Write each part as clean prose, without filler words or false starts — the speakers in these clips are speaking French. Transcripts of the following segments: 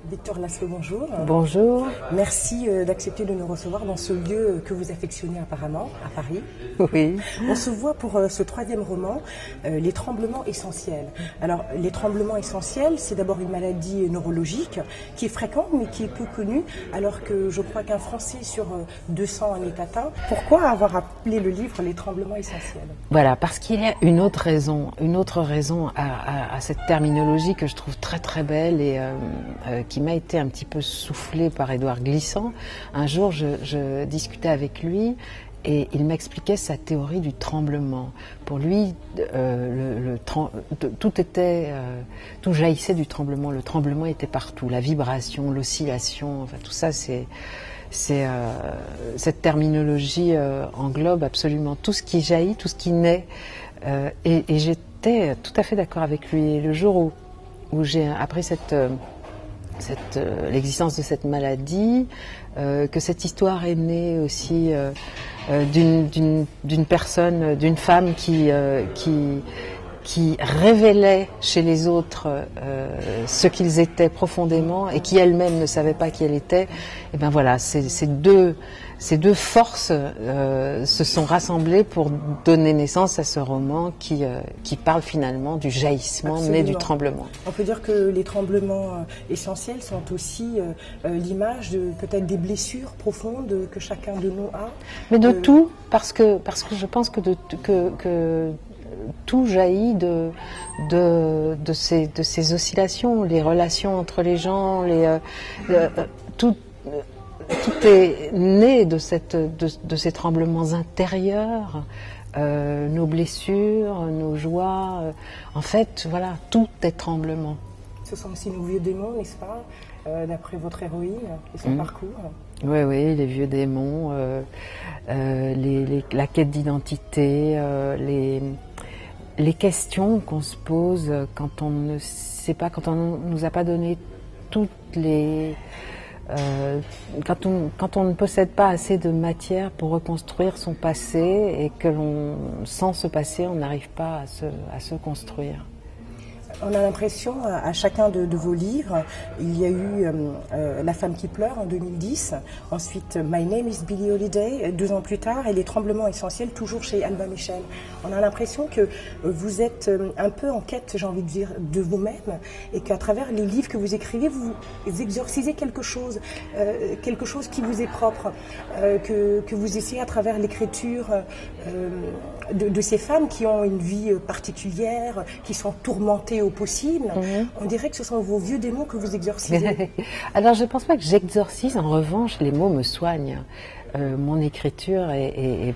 Victor Laszlo, bonjour. Bonjour. Merci d'accepter de nous recevoir dans ce lieu que vous affectionnez apparemment, à Paris. Oui. On se voit pour ce troisième roman, Les tremblements essentiels. Alors, les tremblements essentiels, c'est d'abord une maladie neurologique qui est fréquente mais qui est peu connue, alors que je crois qu'un Français sur 200 en est atteint. Pourquoi avoir appelé le livre Les tremblements essentiels? Voilà, parce qu'il y a une autre raison à cette terminologie que je trouve très très belle et qui m'a été un petit peu soufflée par Édouard Glissant. Un jour, je discutais avec lui et il m'expliquait sa théorie du tremblement. Pour lui, tout jaillissait du tremblement. Le tremblement était partout, la vibration, l'oscillation, enfin tout ça, cette terminologie englobe absolument tout ce qui jaillit, tout ce qui naît. Et j'étais tout à fait d'accord avec lui. Et le jour où j'ai appris l'existence de cette maladie, que cette histoire est née aussi d'une personne, d'une femme qui révélait chez les autres ce qu'ils étaient profondément et qui elle-même ne savait pas qui elle était. Et ben voilà, ces deux forces se sont rassemblées pour donner naissance à ce roman qui parle finalement du jaillissement né du tremblement. On peut dire que les tremblements essentiels sont aussi l'image de peut-être des blessures profondes que chacun de nous a. Mais de tout, parce que je pense que tout jaillit de ces oscillations, les relations entre les gens, tout est né de ces tremblements intérieurs, nos blessures, nos joies. En fait, voilà, tout est tremblement. Ce sont aussi nos vieux démons, n'est-ce pas, d'après votre héroïne et son parcours? Oui, les vieux démons, la quête d'identité, les questions qu'on se pose quand on ne sait pas, quand on nous a pas donné toutes les... quand on ne possède pas assez de matière pour reconstruire son passé et que sans ce passé, on n'arrive pas à se construire. On a l'impression, à chacun de vos livres, il y a eu La femme qui pleure en 2010, ensuite My Name is Billie Holiday, 2 ans plus tard, et Les tremblements essentiels, toujours chez Albin Michel. On a l'impression que vous êtes un peu en quête, j'ai envie de dire, de vous-même, et qu'à travers les livres que vous écrivez, vous exorcisez quelque chose qui vous est propre, que vous essayez à travers l'écriture de ces femmes qui ont une vie particulière, qui sont tourmentées au possible. On dirait que ce sont vos vieux démons que vous exorcisez. Alors je ne pense pas que j'exorcise, en revanche les mots me soignent. Mon écriture est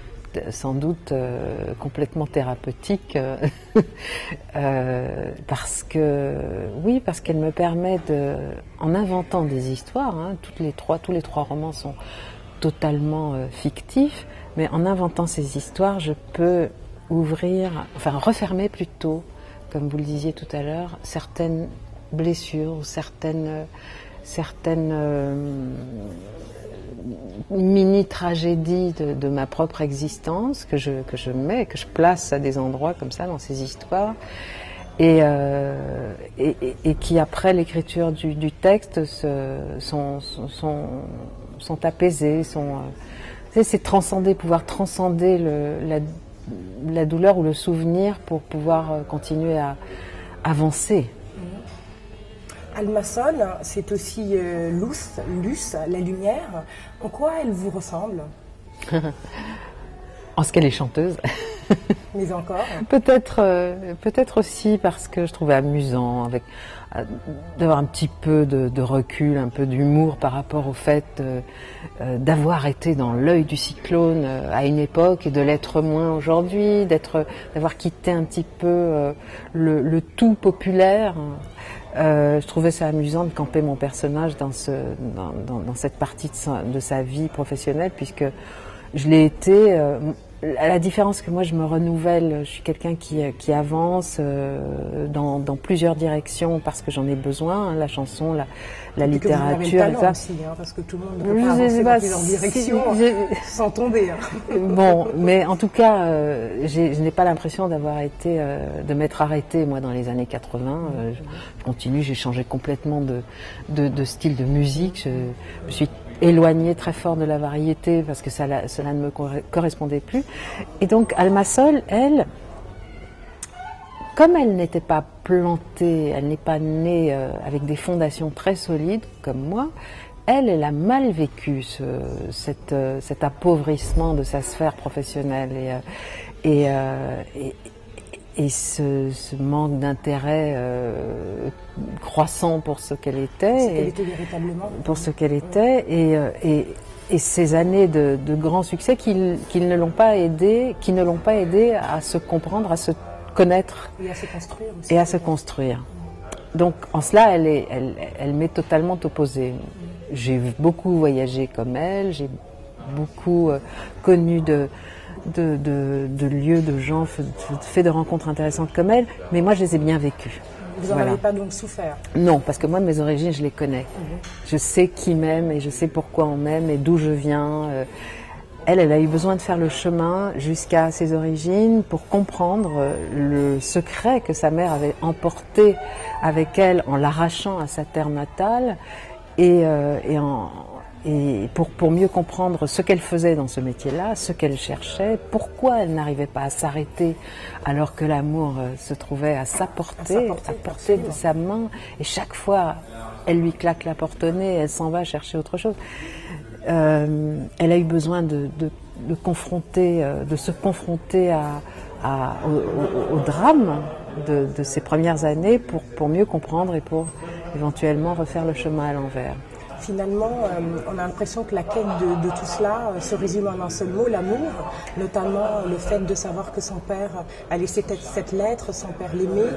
sans doute complètement thérapeutique parce qu'elle me permet en inventant des histoires, tous les trois romans sont totalement fictifs, mais en inventant ces histoires, je peux refermer plutôt, comme vous le disiez tout à l'heure, certaines blessures ou certaines mini-tragédies de ma propre existence que je place à des endroits comme ça dans ces histoires et qui après l'écriture du texte sont apaisées, c'est pouvoir transcender la douleur ou le souvenir pour pouvoir continuer à avancer. Alma Sol, c'est aussi Luce, la lumière. En quoi elle vous ressemble? En ce qu'elle est chanteuse. Mais encore. Peut-être aussi parce que je trouvais amusant d'avoir un petit peu de recul, un peu d'humour par rapport au fait d'avoir été dans l'œil du cyclone à une époque et de l'être moins aujourd'hui, d'avoir quitté un petit peu le tout populaire. Je trouvais ça amusant de camper mon personnage dans cette partie de sa vie professionnelle, puisque je l'ai été la différence que moi je me renouvelle, je suis quelqu'un qui avance dans plusieurs directions parce que j'en ai besoin, hein, la chanson, la littérature, et ça. Aussi, hein, parce que tout le monde ne peut pas avancer dans plusieurs directions sans tomber. Hein. Bon, mais en tout cas, je n'ai pas l'impression de m'être arrêtée moi dans les années 80. Je continue, j'ai changé complètement de style de musique. Je me suis éloignée très fort de la variété parce que cela ne me correspondait plus. Et donc Alma Sol, elle, comme elle n'était pas plantée, elle n'est pas née avec des fondations très solides comme moi, elle a mal vécu cet appauvrissement de sa sphère professionnelle et ce manque d'intérêt croissant pour ce qu'elle était, pour ce qu'elle était, et ces années de grand succès qui ne l'ont pas aidé à se comprendre, à se connaître et à se construire. Donc en cela, elle m'est totalement opposée. J'ai beaucoup voyagé comme elle, j'ai beaucoup connu de lieux, de gens, fait de rencontres intéressantes comme elle, mais moi je les ai bien vécues. Vous n'en avez pas donc souffert? Non, parce que moi, mes origines, je les connais. Je sais qui m'aime et je sais pourquoi on m'aime et d'où je viens. Elle a eu besoin de faire le chemin jusqu'à ses origines pour comprendre le secret que sa mère avait emporté avec elle en l'arrachant à sa terre natale et pour mieux comprendre ce qu'elle faisait dans ce métier-là, ce qu'elle cherchait, pourquoi elle n'arrivait pas à s'arrêter alors que l'amour se trouvait à sa portée, à portée de sa main, et chaque fois elle lui claque la porte au nez, elle s'en va chercher autre chose. Elle a eu besoin de se confronter au drame de ses premières années pour mieux comprendre et pour éventuellement refaire le chemin à l'envers. Finalement, on a l'impression que la quête de tout cela se résume en un seul mot, l'amour, notamment le fait de savoir que son père a laissé cette lettre, son père l'aimait.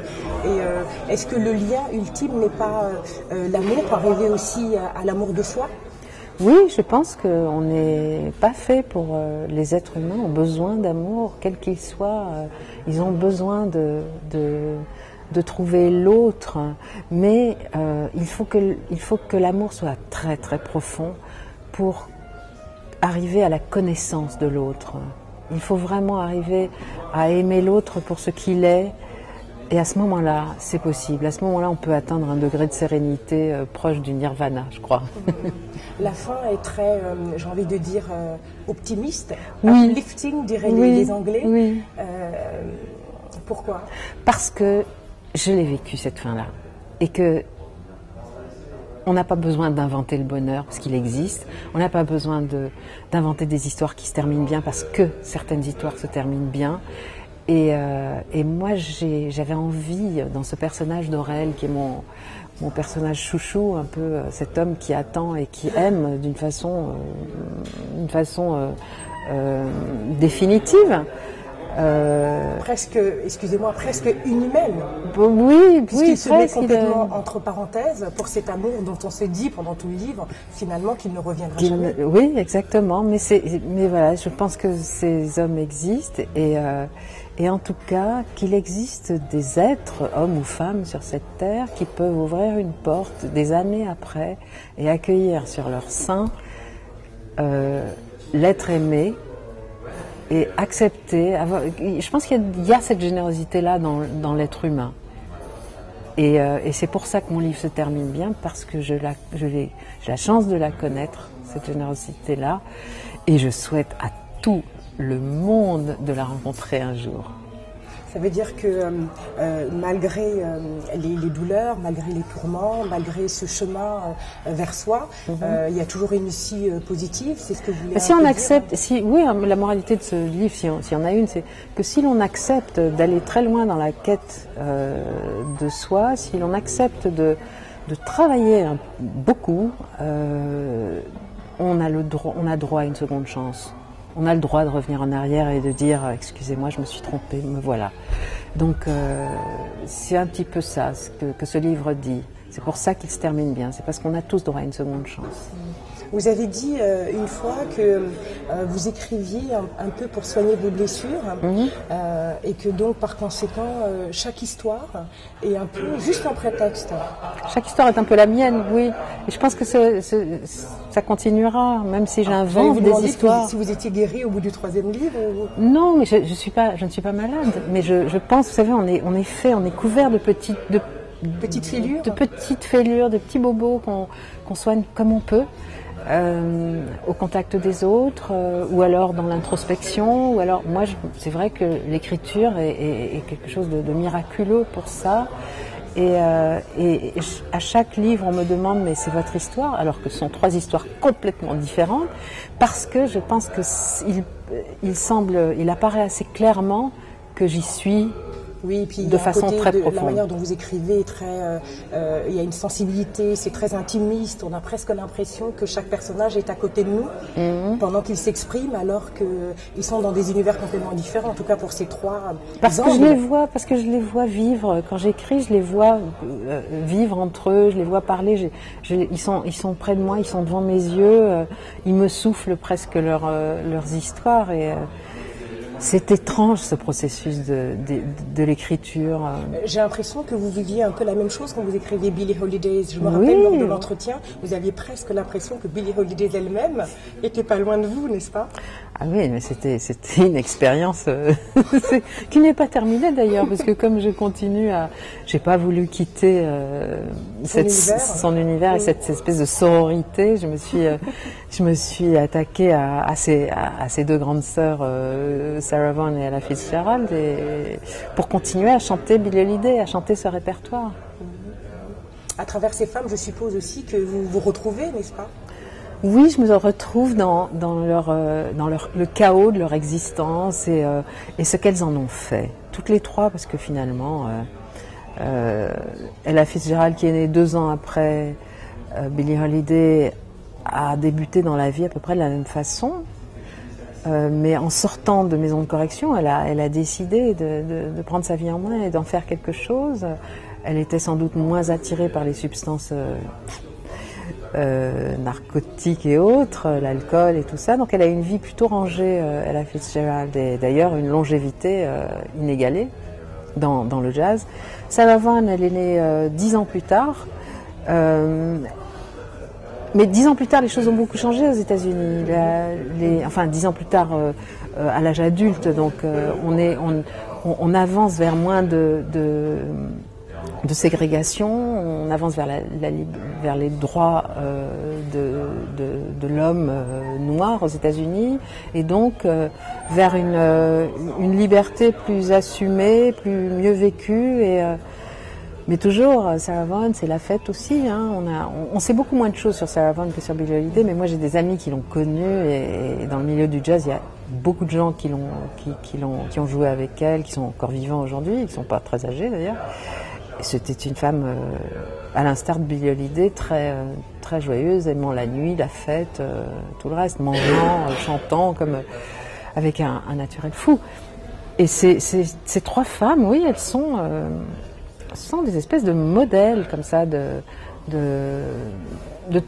Et est-ce que le lien ultime n'est pas l'amour, pour arriver aussi à l'amour de soi? Oui, je pense qu'on n'est pas fait pour... les êtres humains ont besoin d'amour, quel qu'il soit. Ils ont besoin de trouver l'autre, mais il faut que l'amour soit très très profond pour arriver à la connaissance de l'autre. Il faut vraiment arriver à aimer l'autre pour ce qu'il est, et à ce moment-là, c'est possible. À ce moment-là, on peut atteindre un degré de sérénité proche du nirvana, je crois. La fin est très, j'ai envie de dire, optimiste, oui. Uplifting, diraient les Anglais. Oui. Pourquoi? Parce que je l'ai vécu cette fin-là, et que on n'a pas besoin d'inventer le bonheur parce qu'il existe. On n'a pas besoin d'inventer des histoires qui se terminent bien parce que certaines histoires se terminent bien. Et moi, j'avais envie dans ce personnage d'Aurel, qui est mon personnage chouchou, un peu cet homme qui attend et qui aime d'une façon définitive. Presque, excusez-moi, presque inhumaine. Oui, puisqu'il se met complètement entre parenthèses pour cet amour dont on se dit pendant tout le livre, finalement, qu'il ne reviendra jamais. Oui, exactement. Mais voilà, je pense que ces hommes existent et en tout cas qu'il existe des êtres, hommes ou femmes, sur cette terre qui peuvent ouvrir une porte des années après et accueillir sur leur sein l'être aimé. Et accepter, je pense qu'il y a cette générosité-là dans l'être humain. Et c'est pour ça que mon livre se termine bien, parce que j'ai la chance de la connaître, cette générosité-là, et je souhaite à tout le monde de la rencontrer un jour. Ça veut dire que malgré les douleurs, malgré les tourments, malgré ce chemin vers soi, il y a toujours une issue positive, c'est ce que vous voulez si on accepte, oui, la moralité de ce livre, s'il y en a une, c'est que si l'on accepte d'aller très loin dans la quête de soi, si l'on accepte de travailler beaucoup, on a droit à une seconde chance. On a le droit de revenir en arrière et de dire « excusez-moi, je me suis trompée, me voilà ». Donc c'est un petit peu ça que ce livre dit. C'est pour ça qu'il se termine bien, c'est parce qu'on a tous droit à une seconde chance. Vous avez dit une fois que vous écriviez un peu pour soigner vos blessures et que donc par conséquent chaque histoire est un peu juste un prétexte. Chaque histoire est un peu la mienne, oui. Et je pense que ça continuera, même si j'invente des histoires. Si vous étiez guérie au bout du 3e livre Non, mais je ne suis pas malade. Mais je pense, vous savez, on est couvert de petites fêlures, de petits bobos qu'on soigne comme on peut. Au contact des autres, ou alors dans l'introspection, ou alors moi c'est vrai que l'écriture est quelque chose de miraculeux pour ça. Et à chaque livre, on me demande mais c'est votre histoire, alors que ce sont 3 histoires complètement différentes, parce que je pense que il apparaît assez clairement que j'y suis. Oui, et puis de façon très profonde. La manière dont vous écrivez est très, il y a une sensibilité, c'est très intimiste. On a presque l'impression que chaque personnage est à côté de nous pendant qu'ils s'expriment, alors qu'ils sont dans des univers complètement différents. En tout cas pour ces 3. Parce que je les vois vivre. Quand j'écris, je les vois vivre entre eux, je les vois parler. Ils sont près de moi, ils sont devant mes yeux. Ils me soufflent presque leurs histoires et. C'est étrange ce processus de l'écriture. J'ai l'impression que vous viviez un peu la même chose quand vous écriviez Billie Holiday. Je me rappelle lors de l'entretien, vous aviez presque l'impression que Billie Holiday elle-même était pas loin de vous, n'est-ce pas? Ah oui, mais c'était une expérience qui n'est pas terminée d'ailleurs, parce que comme je continue j'ai pas voulu quitter son univers et cette espèce de sororité. Je me suis attaquée à ces 2 grandes sœurs, Sarah Vaughan et Ella Fitzgerald, pour continuer à chanter Billie Holiday, à chanter ce répertoire. À travers ces femmes, je suppose aussi que vous vous retrouvez, n'est-ce pas? Oui, je me retrouve dans le chaos de leur existence et ce qu'elles en ont fait. Toutes les 3, parce que finalement, Ella Fitzgerald, qui est née 2 ans après Billie Holiday, a débuté dans la vie à peu près de la même façon. Mais en sortant de maison de correction, elle a décidé de prendre sa vie en main et d'en faire quelque chose. Elle était sans doute moins attirée par les substances narcotiques et autres, l'alcool et tout ça. Donc elle a une vie plutôt rangée, Ella Fitzgerald, et d'ailleurs une longévité inégalée dans le jazz. Sarah Vaughan, elle est née 10 ans plus tard. Mais 10 ans plus tard, les choses ont beaucoup changé aux États-Unis. 10 ans plus tard, à l'âge adulte, donc on avance vers moins de ségrégation, on avance vers les droits de l'homme noir aux États-Unis, et donc vers une liberté plus assumée, mieux vécue. Mais toujours, Sarah Vaughan, c'est la fête aussi. Hein. On sait beaucoup moins de choses sur Sarah Vaughan que sur Billie Holiday, mais moi j'ai des amis qui l'ont connue, et dans le milieu du jazz, il y a beaucoup de gens qui ont joué avec elle, qui sont encore vivants aujourd'hui, qui ne sont pas très âgés d'ailleurs. C'était une femme, à l'instar de Billie Holiday, très, très joyeuse, aimant la nuit, la fête, tout le reste, mangeant, chantant, avec un naturel fou. Et ces 3 femmes, oui, elles sont des espèces de modèles comme ça, de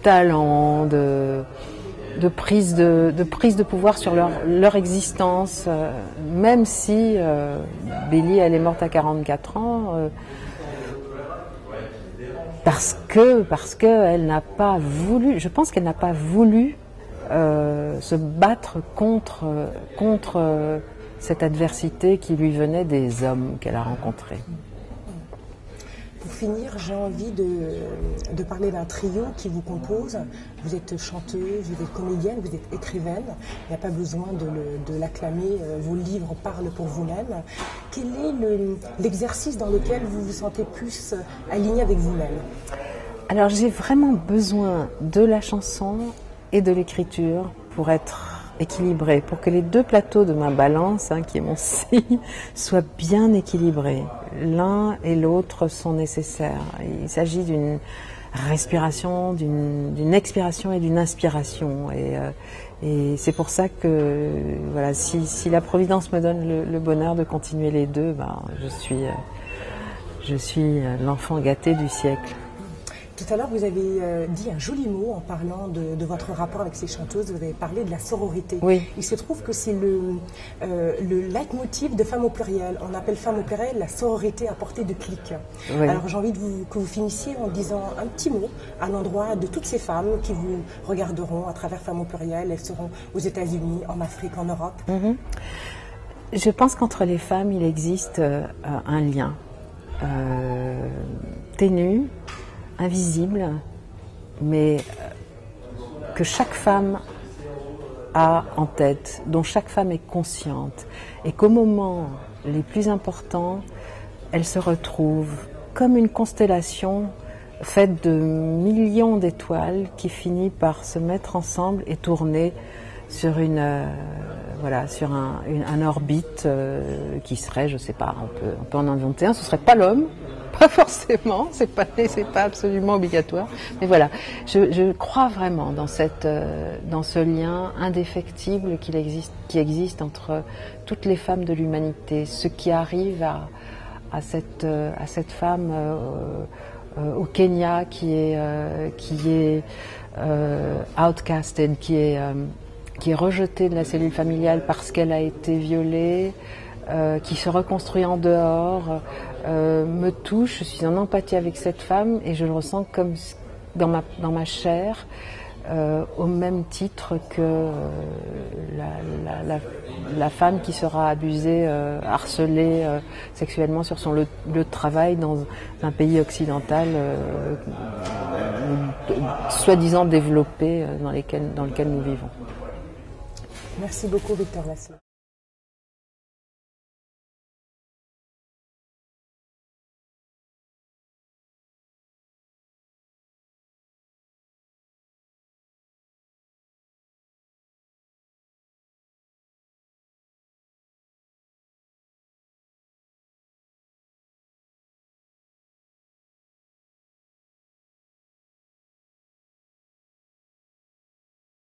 talent, de prise de pouvoir sur leur existence. Même si Billie, elle est morte à 44 ans. Parce que elle n'a pas voulu, je pense qu'elle n'a pas voulu se battre contre cette adversité qui lui venait des hommes qu'elle a rencontrés. Pour finir, j'ai envie de parler d'un trio qui vous compose. Vous êtes chanteuse, vous êtes comédienne, vous êtes écrivaine. Il n'y a pas besoin de l'acclamer, vos livres parlent pour vous-même. Quel est l'exercice dans lequel vous vous sentez plus aligné avec vous-même? Alors j'ai vraiment besoin de la chanson et de l'écriture pour être équilibrée, pour que les 2 plateaux de ma balance, qui est mon signe, soient bien équilibrés. L'un et l'autre sont nécessaires. Il s'agit d'une respiration, d'une expiration et d'une inspiration. Et c'est pour ça que voilà, si la Providence me donne le bonheur de continuer les 2, je suis l'enfant gâté du siècle. Tout à l'heure, vous avez dit un joli mot en parlant de votre rapport avec ces chanteuses. Vous avez parlé de la sororité. Oui. Il se trouve que c'est le leitmotiv de Femmes au pluriel. On appelle Femmes au pluriel la sororité à portée de clic. Oui. Alors j'ai envie que vous finissiez en disant un petit mot à l'endroit de toutes ces femmes qui vous regarderont à travers Femmes au pluriel. Elles seront aux États-Unis, en Afrique, en Europe. Je pense qu'entre les femmes, il existe un lien ténu, invisible, mais que chaque femme a en tête, dont chaque femme est consciente, et qu'au moment les plus importants, elle se retrouve comme une constellation faite de millions d'étoiles qui finit par se mettre ensemble et tourner sur sur un orbite qui serait, je sais pas, on peut en inventer un, ce serait pas l'homme. Pas forcément, c'est pas absolument obligatoire. Mais voilà, je crois vraiment dans ce lien indéfectible qui existe entre toutes les femmes de l'humanité. Ce qui arrive à cette femme au Kenya qui est outcasted, qui est rejetée de la cellule familiale parce qu'elle a été violée, qui se reconstruit en dehors, me touche. Je suis en empathie avec cette femme et je le ressens comme dans ma chair, au même titre que la femme qui sera abusée, harcelée sexuellement sur son lieu de travail dans un pays occidental soi-disant développé dans lequel nous vivons. Merci beaucoup, Victor Lasselot.